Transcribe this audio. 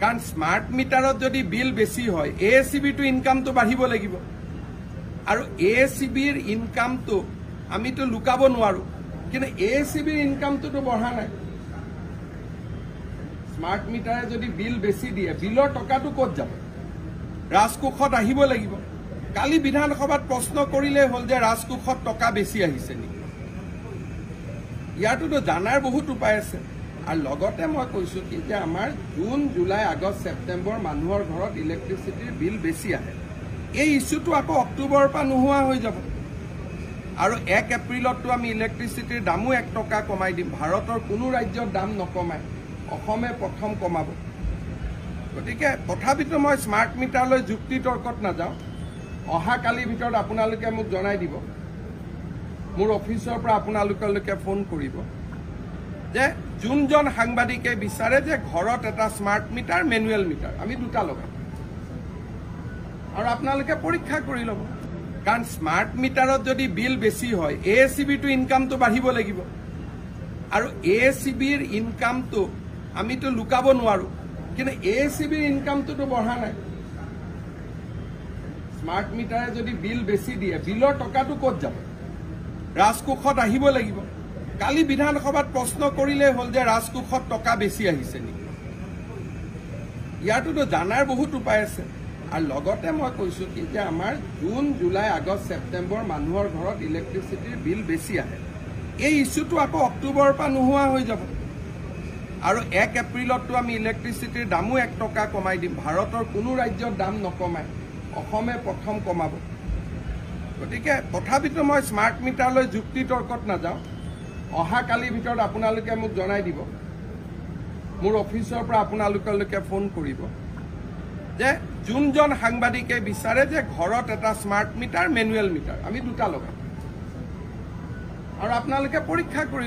কাৰণ স্মাৰ্ট মিটাৰত যদি বিল বেছি হয় ASCB-টো ইনকামটো বাঢ়িব লাগিব আৰু ASCB-ৰ ইনকামটো আমিতো লুকাব নোৱাৰো কিন্তু ASCB-ৰ ইনকামটোতো বঢ়া নাই স্মাৰ্ট মিটাৰে যদি বিল বেছি দিয়ে বিলৰ টকাটো ক'ত যাব ৰাজকোষত আহিব লাগিব কালি বিধানসভাত প্ৰশ্ন কৰিলে হল যে ৰাজকোষত টকা বেছি আহিছে নেকি ইয়াৰটোতো জানাৰ বহুত উপায় আছে আৰু লগতে মই কৈছো কি যে আমাৰ জুন জুলাই আগষ্ট ছেপ্টেম্বৰ মানুহৰ ঘৰত ইলেক্ট্ৰিচিটিৰ বিল বেছি আহে এই ইস্যুটো আকৌ অক্টোবৰৰ পৰা নোহোৱা হৈ যাব আৰু 1 এপ্ৰিলতটো আমি ইলেক্ট্ৰিচিটিৰ দামো 1 টকা কমাই দিম ভাৰতৰ কোনো ৰাজ্যৰ দাম নকমায় অসমে প্ৰথম কমাব গতিকে তথাপিতো মই স্মাৰ্ট মিটাৰলৈ যুক্তি তৰ্কত নাযাওঁ অহা কালিৰ ভিতৰত আপোনালোকে মোক জনাই দিব মোৰ অফিচৰ পৰা আপোনালোকলৈকে ফোন কৰিব যে যোনজন সাংবাদিকে বিচাৰে যে ঘৰত এটা স্মাৰ্ট মিটাৰ মেনুৱেল মিটাৰ আমি দুটা লগাম আৰু আপোনালোকে পৰীক্ষা কৰি ল'ব কাৰণ স্মাৰ্ট মিটাৰত যদি বিল বেছি হয় ASCB-টো ইনকামটো বাঢ়িব লাগিব আৰু ASCB-ৰ ইনকামটো আমিতো লুকাব নোৱাৰো কিন্তু ASCB-ৰ ইনকামটোতো বঢ়া নাই স্মাৰ্ট মিটাৰে যদি বিল বেছি দিয়ে বিলৰ টকাটো ক'ত যাব ৰাজকোষত আহিব লাগিব কালি বিধানসভাত প্ৰশ্ন কৰিলে হল যে ৰাজকোষত টকা বেছি আহিছে নেকি ইয়াৰটোতো জানাৰ বহুত উপায় আছে আৰু লগতে মই কৈছো কি যে আমাৰ জুন জুলাই আগষ্ট ছেপ্টেম্বৰ মানুহৰ ঘৰত ইলেক্ট্ৰিচিটিৰ বিল বেছি আহে এই ইস্যুটো আকৌ অক্টোবৰৰ পৰা নোহোৱা হৈ যাব আৰু 1 এপ্ৰিলতটো আমি ইলেক্ট্ৰিচিটিৰ দামো 1 টকা কমাই দিম ভাৰতৰ কোনো ৰাজ্যৰ দাম নকমায় অসমে প্ৰথম কমাব গতিকে তথাপিতো মই স্মাৰ্ট মিটাৰলৈ যুক্তি তৰ্কত নাযাওঁ অহা কালিৰ ভিতৰত আপোনালোকে মোক জনাই দিব মোৰ অফিচৰ পৰা আপোনালোকলৈকে ফোন কৰিব যে যোনজন সাংবাদিকে বিচাৰে যে ঘৰত এটা স্মাৰ্ট মিটাৰ মেনুৱেল মিটাৰ আমি দুটা লগাম আৰু আপোনালোকে পৰীক্ষা কৰি ল'ব